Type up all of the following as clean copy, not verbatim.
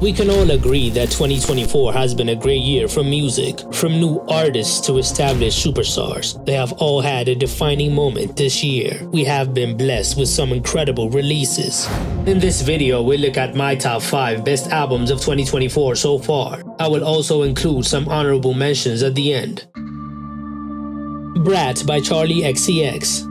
We can all agree that 2024 has been a great year for music. From new artists to established superstars, they have all had a defining moment this year. We have been blessed with some incredible releases. In this video, we look at my top 5 best albums of 2024 so far. I will also include some honorable mentions at the end. Brat by Charli XCX.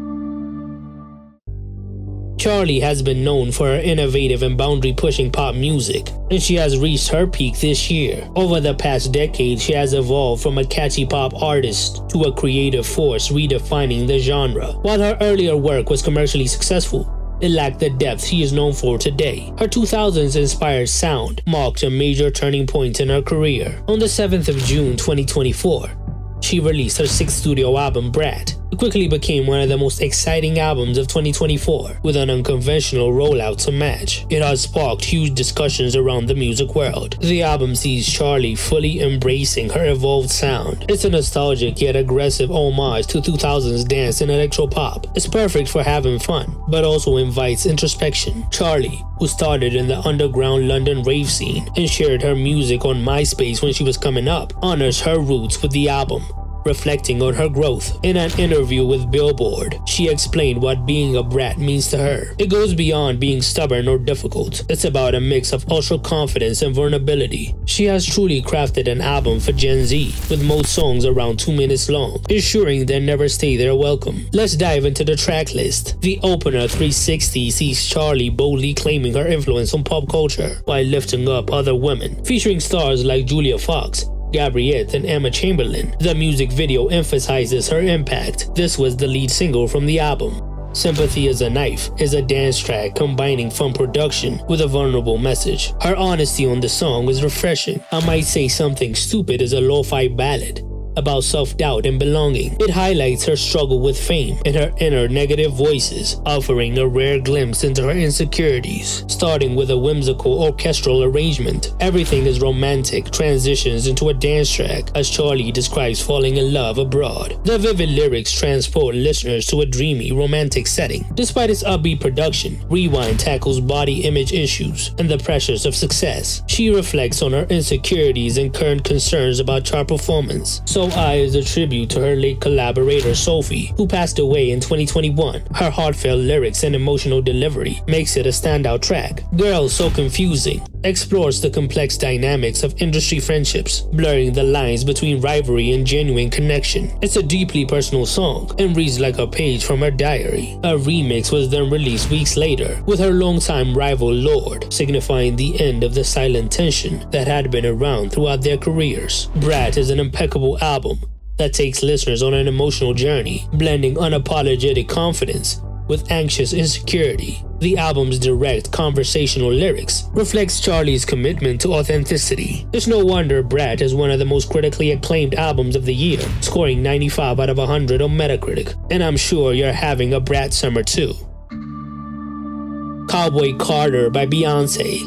Charli has been known for her innovative and boundary-pushing pop music, and she has reached her peak this year. Over the past decade, she has evolved from a catchy pop artist to a creative force redefining the genre. While her earlier work was commercially successful, it lacked the depth she is known for today. Her 2000s-inspired sound marked a major turning point in her career. On the 7th of June 2024, she released her 6th studio album, Brat. It quickly became one of the most exciting albums of 2024, with an unconventional rollout to match. It has sparked huge discussions around the music world. The album sees Charli fully embracing her evolved sound. It's a nostalgic yet aggressive homage to 2000s dance and electropop. It's perfect for having fun, but also invites introspection. Charli, who started in the underground London rave scene and shared her music on MySpace when she was coming up, honors her roots with the album, reflecting on her growth. In an interview with Billboard, she explained what being a brat means to her. It goes beyond being stubborn or difficult. It's about a mix of ultra confidence and vulnerability. She has truly crafted an album for Gen Z, with most songs around 2 minutes long, ensuring they never stay their welcome. Let's dive into the track list. The opener 360 sees Charli boldly claiming her influence on pop culture while lifting up other women, featuring stars like Julia Fox, Gabriette, and Emma Chamberlain. The music video emphasizes her impact. This was the lead single from the album. Sympathy is a Knife is a dance track combining fun production with a vulnerable message. Her honesty on the song is refreshing. I Might Say Something Stupid is a lo-fi ballad about self-doubt and belonging. It highlights her struggle with fame and her inner negative voices, offering a rare glimpse into her insecurities. Starting with a whimsical orchestral arrangement, everything is romantic, transitions into a dance track as Charli describes falling in love abroad. The vivid lyrics transport listeners to a dreamy, romantic setting. Despite its upbeat production, Rewind tackles body image issues and the pressures of success. She reflects on her insecurities and current concerns about chart performance. So I is a tribute to her late collaborator Sophie, who passed away in 2021. Her heartfelt lyrics and emotional delivery makes it a standout track. Girl So Confusing explores the complex dynamics of industry friendships, blurring the lines between rivalry and genuine connection. It's a deeply personal song and reads like a page from her diary. A remix was then released weeks later with her longtime rival Lorde, signifying the end of the silent tension that had been around throughout their careers. Brat is an impeccable album that takes listeners on an emotional journey, blending unapologetic confidence with anxious insecurity. The album's direct conversational lyrics reflects Charli's commitment to authenticity. It's no wonder Brat is one of the most critically acclaimed albums of the year, scoring 95 out of 100 on Metacritic. And I'm sure you're having a Brat summer too. Cowboy Carter by Beyonce.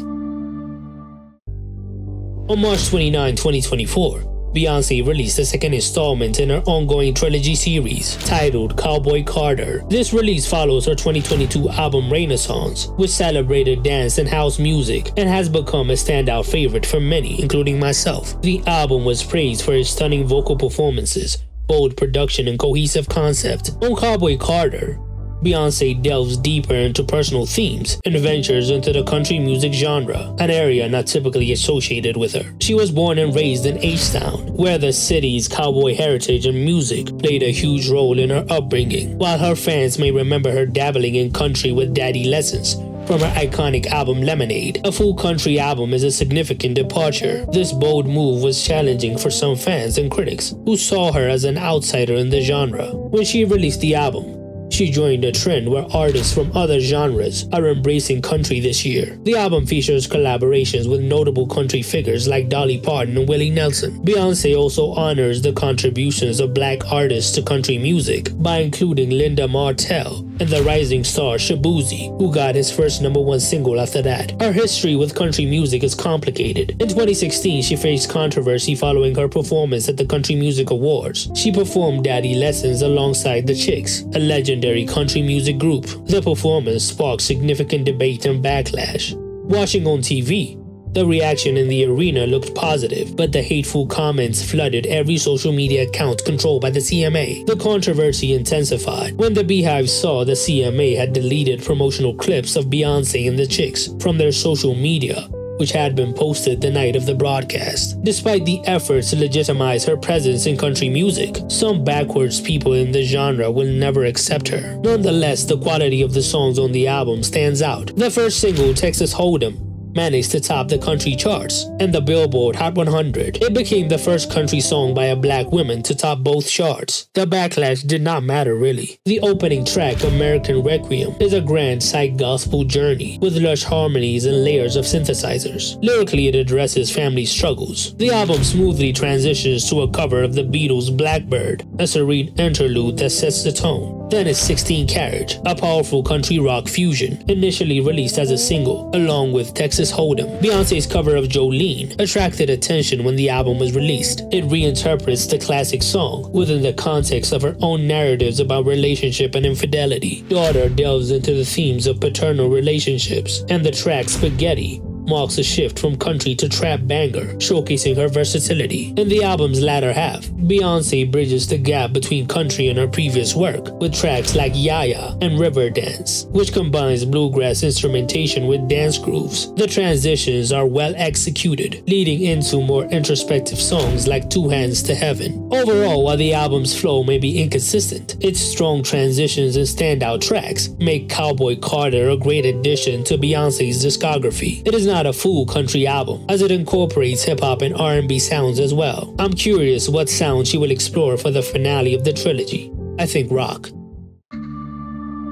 On March 29, 2024, Beyonce released the second installment in her ongoing trilogy series, titled Cowboy Carter. This release follows her 2022 album Renaissance, which celebrated dance and house music and has become a standout favorite for many, including myself. The album was praised for its stunning vocal performances, bold production, and cohesive concept. On Cowboy Carter, Beyonce delves deeper into personal themes and ventures into the country music genre, an area not typically associated with her. She was born and raised in H-Town, where the city's cowboy heritage and music played a huge role in her upbringing. While her fans may remember her dabbling in country with daddy lessons from her iconic album Lemonade, a full country album is a significant departure. This bold move was challenging for some fans and critics who saw her as an outsider in the genre. When she released the album, she joined a trend where artists from other genres are embracing country this year. The album features collaborations with notable country figures like Dolly Parton and Willie Nelson. Beyonce also honors the contributions of black artists to country music by including Linda Martell and the rising star Shaboozey, who got his first #1 single after that. Her history with country music is complicated. In 2016, she faced controversy following her performance at the Country Music Awards. She performed Daddy Lessons alongside the Chicks, a legendary country music group. The performance sparked significant debate and backlash. Watching on TV, The reaction in the arena looked positive, but the hateful comments flooded every social media account controlled by the CMA. The controversy intensified when the Beehive saw the CMA had deleted promotional clips of Beyoncé and the Chicks from their social media, which had been posted the night of the broadcast. Despite the efforts to legitimize her presence in country music, some backwards people in the genre will never accept her. Nonetheless, the quality of the songs on the album stands out. The first single, Texas Hold'em, managed to top the country charts and the Billboard Hot 100. It became the first country song by a black woman to top both charts. The backlash did not matter really. The opening track, American Requiem, is a grand psych gospel journey with lush harmonies and layers of synthesizers. Lyrically, it addresses family struggles. The album smoothly transitions to a cover of the Beatles' Blackbird, a serene interlude that sets the tone. Then is 16 Carriage, a powerful country rock fusion, initially released as a single, along with Texas Hold'em. Beyoncé's cover of Jolene attracted attention when the album was released. It reinterprets the classic song within the context of her own narratives about relationship and infidelity. Daughter delves into the themes of paternal relationships, and the track Spaghetti marks a shift from country to trap banger, showcasing her versatility. In the album's latter half, Beyoncé bridges the gap between country and her previous work with tracks like Yaya and River Dance, which combines bluegrass instrumentation with dance grooves. The transitions are well executed, leading into more introspective songs like Two Hands to Heaven. Overall, while the album's flow may be inconsistent, its strong transitions and standout tracks make Cowboy Carter a great addition to Beyoncé's discography. It is not a full country album, as it incorporates hip-hop and R&B sounds as well. I'm curious what sound she will explore for the finale of the trilogy. I think rock.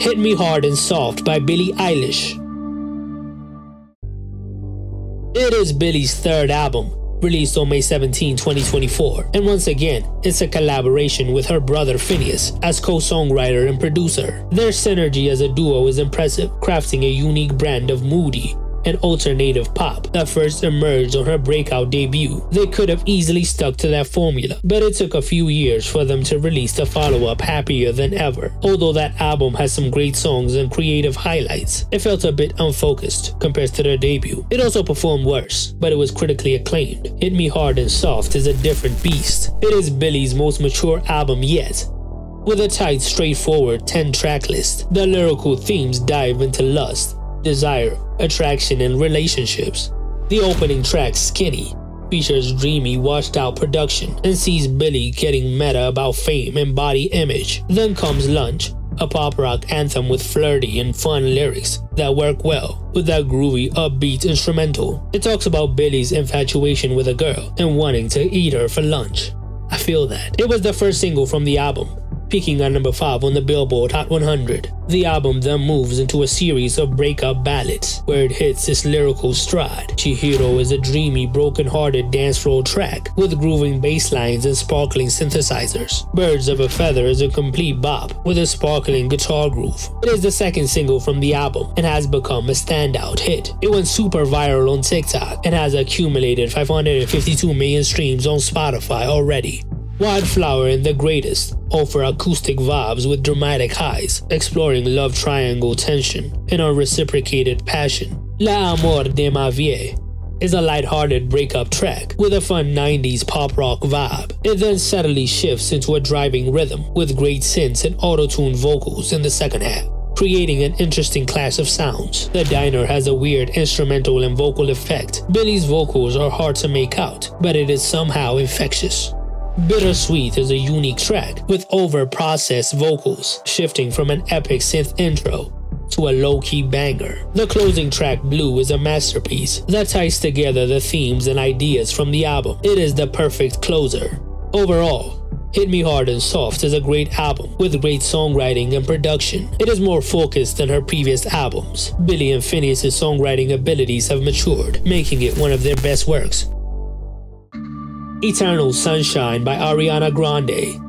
Hit Me Hard and Soft by Billie Eilish. It is Billie's third album, released on May 17, 2024, and once again, it's a collaboration with her brother Phineas as co-songwriter and producer. Their synergy as a duo is impressive, crafting a unique brand of moody and alternative pop that first emerged on her breakout debut. They could have easily stuck to that formula, but it took a few years for them to release the follow-up Happier Than Ever. Although that album has some great songs and creative highlights, it felt a bit unfocused compared to their debut. It also performed worse, but it was critically acclaimed. Hit Me Hard and Soft is a different beast. It is Billie's most mature album yet. With a tight, straightforward 10-track list, the lyrical themes dive into lust, desire, attraction, and relationships. The opening track, Skinny, features dreamy, washed-out production and sees Billie getting meta about fame and body image. Then comes Lunch, a pop rock anthem with flirty and fun lyrics that work well with that groovy, upbeat instrumental. It talks about Billie's infatuation with a girl and wanting to eat her for lunch. I feel that. It was the first single from the album, peaking at number 5 on the Billboard Hot 100. The album then moves into a series of breakup ballads, where it hits its lyrical stride. Chihiro is a dreamy, broken-hearted dance floor track with grooving bass lines and sparkling synthesizers. Birds of a Feather is a complete bop with a sparkling guitar groove. It is the second single from the album and has become a standout hit. It went super viral on TikTok and has accumulated 552 million streams on Spotify already. Wildflower and The Greatest offer acoustic vibes with dramatic highs, exploring love triangle tension and unreciprocated passion. L'Amour de ma vie is a lighthearted breakup track with a fun 90s pop rock vibe. It then subtly shifts into a driving rhythm with great synths and auto-tuned vocals in the second half, creating an interesting clash of sounds. The Diner has a weird instrumental and vocal effect. Billie's vocals are hard to make out, but it is somehow infectious. Bittersweet is a unique track with over-processed vocals, shifting from an epic synth intro to a low-key banger. The closing track, Blue, is a masterpiece that ties together the themes and ideas from the album. It is the perfect closer. Overall, Hit Me Hard and Soft is a great album with great songwriting and production. It is more focused than her previous albums. Billie and Phineas' songwriting abilities have matured, making it one of their best works. Eternal Sunshine by Ariana Grande.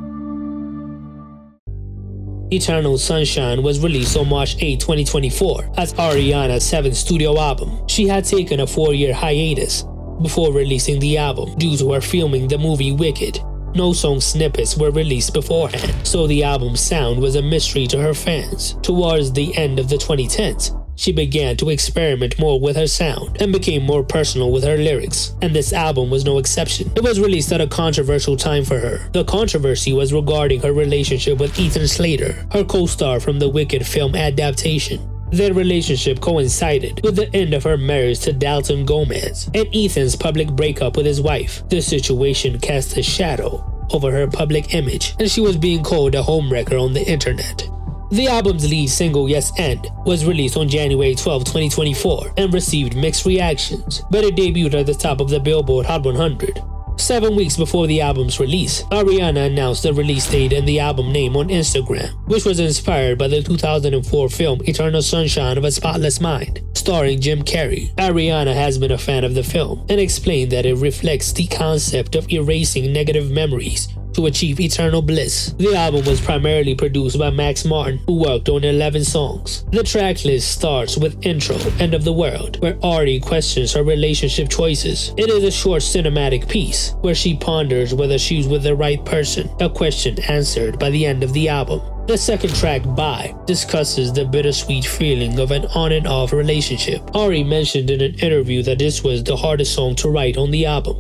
Eternal Sunshine was released on March 8, 2024 as Ariana's 7th studio album. She had taken a 4-year hiatus before releasing the album due to her filming the movie Wicked. No song snippets were released beforehand, so the album's sound was a mystery to her fans. Towards the end of the 2010s, she began to experiment more with her sound and became more personal with her lyrics, and this album was no exception. It was released at a controversial time for her. The controversy was regarding her relationship with Ethan Slater, her co-star from the Wicked film adaptation. Their relationship coincided with the end of her marriage to Dalton Gomez and Ethan's public breakup with his wife. This situation cast a shadow over her public image, and she was being called a homewrecker on the internet. The album's lead single, Yes and, was released on January 12, 2024 and received mixed reactions, but it debuted at the top of the Billboard Hot 100. 7 weeks before the album's release, Ariana announced the release date and the album name on Instagram, which was inspired by the 2004 film Eternal Sunshine of a Spotless Mind, starring Jim Carrey. Ariana has been a fan of the film and explained that it reflects the concept of erasing negative memories to achieve eternal bliss. The album was primarily produced by Max Martin, who worked on 11 songs. The track list starts with Intro, End of the World, where Ari questions her relationship choices. It is a short cinematic piece where she ponders whether she's with the right person, a question answered by the end of the album. The second track, Bye, discusses the bittersweet feeling of an on and off relationship. Ari mentioned in an interview that this was the hardest song to write on the album.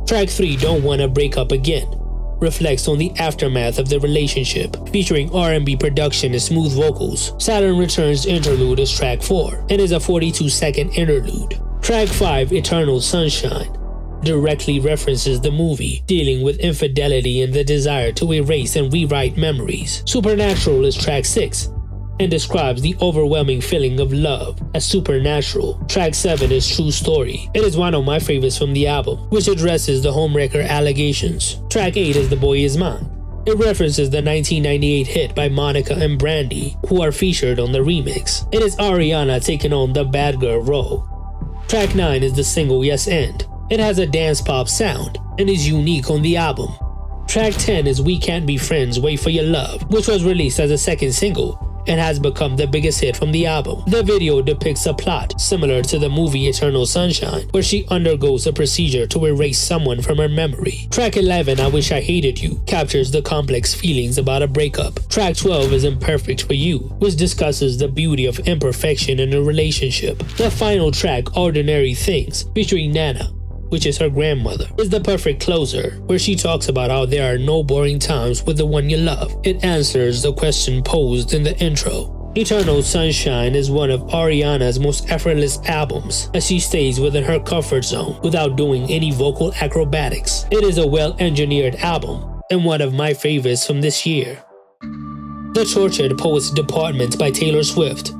Track 3, Don't Wanna Break Up Again, reflects on the aftermath of the relationship, featuring R&B production and smooth vocals. Saturn Returns Interlude is track 4 and is a 42-second interlude. Track 5, Eternal Sunshine, directly references the movie, dealing with infidelity and the desire to erase and rewrite memories. Supernatural is track 6 and describes the overwhelming feeling of love as supernatural. Track 7 is True Story. It is one of my favorites from the album, which addresses the homewrecker allegations. Track 8 is The Boy Is Mine. It references the 1998 hit by Monica and Brandy, who are featured on the remix. It is Ariana taking on the bad girl role. Track 9 is the single Yes and. It has a dance pop sound and is unique on the album. Track 10 is We Can't Be Friends, Wait for Your Love, which was released as a second single and has become the biggest hit from the album. The video depicts a plot similar to the movie Eternal Sunshine, where she undergoes a procedure to erase someone from her memory. Track 11, I Wish I Hated You, captures the complex feelings about a breakup. Track 12 is Imperfect for You, which discusses the beauty of imperfection in a relationship. The final track, Ordinary Things, featuring Nana, which is her grandmother, is the perfect closer, where she talks about how there are no boring times with the one you love. It answers the question posed in the intro. Eternal Sunshine is one of Ariana's most effortless albums, as she stays within her comfort zone without doing any vocal acrobatics. It is a well-engineered album and one of my favorites from this year. The Tortured Poets Department by Taylor Swift.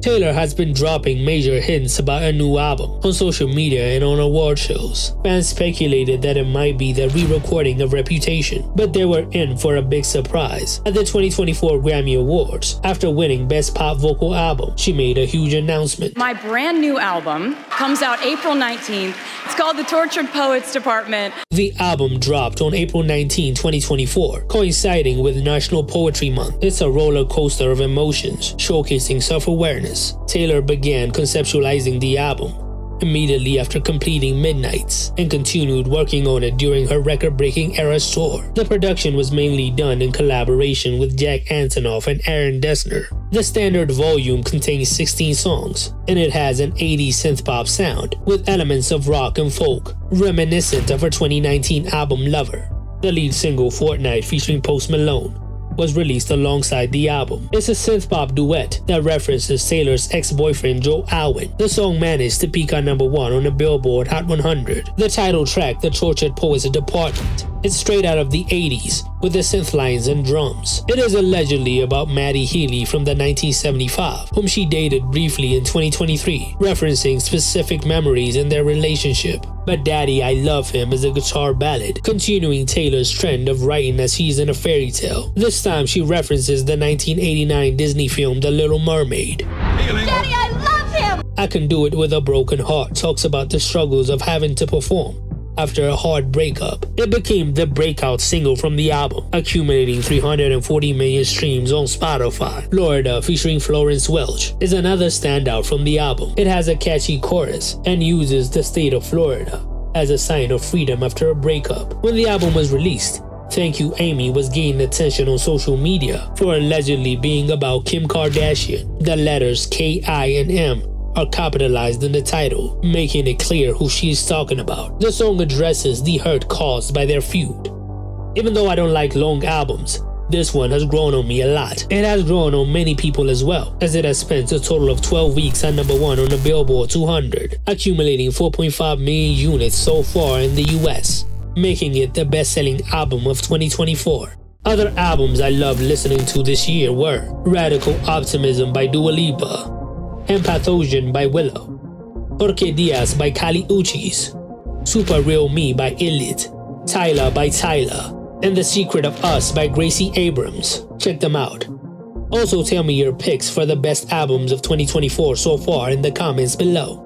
Taylor has been dropping major hints about a new album on social media and on award shows. Fans speculated that it might be the re-recording of Reputation, but they were in for a big surprise. At the 2024 Grammy Awards, after winning Best Pop Vocal Album, she made a huge announcement. My brand new album comes out April 19th. It's called The Tortured Poets Department. The album dropped on April 19, 2024, coinciding with National Poetry Month. It's a roller coaster of emotions, showcasing self-awareness. Taylor began conceptualizing the album immediately after completing Midnights and continued working on it during her record-breaking Eras tour. The production was mainly done in collaboration with Jack Antonoff and Aaron Dessner. The standard volume contains 16 songs, and it has an 80s synth-pop sound with elements of rock and folk, reminiscent of her 2019 album Lover. The lead single, Fortnite, featuring Post Malone, was released alongside the album. It's a synth-pop duet that references Taylor's ex-boyfriend Joe Alwyn. The song managed to peak at #1 on the Billboard Hot 100. The title track, The Tortured Poets Department, is straight out of the 80s with the synth lines and drums. It is allegedly about Maddie Healy from the 1975, whom she dated briefly in 2023, referencing specific memories in their relationship. But Daddy, I Love Him is a guitar ballad, continuing Taylor's trend of writing as she's in a fairy tale. This time she references the 1989 Disney film The Little Mermaid. Daddy, I love him! I Can Do It With a Broken Heart talks about the struggles of having to perform after a hard breakup. It became the breakout single from the album, accumulating 340 million streams on Spotify. Florida, featuring Florence Welch, is another standout from the album. It has a catchy chorus and uses the state of Florida as a sign of freedom after a breakup. When the album was released, Thank You Amy was gaining attention on social media for allegedly being about Kim Kardashian. The letters K-I and M are capitalized in the title, making it clear who she's talking about. The song addresses the hurt caused by their feud. Even though I don't like long albums, this one has grown on me a lot. It has grown on many people as well, as it has spent a total of 12 weeks at number 1 on the Billboard 200, accumulating 4.5 million units so far in the US, making it the best-selling album of 2024. Other albums I loved listening to this year were Radical Optimism by Dua Lipa, Empathogen by Willow, Porque Diaz by Kali Uchis, Super Real Me by Elite, Tyler by Tyler, and The Secret of Us by Gracie Abrams. Check them out. Also tell me your picks for the best albums of 2024 so far in the comments below.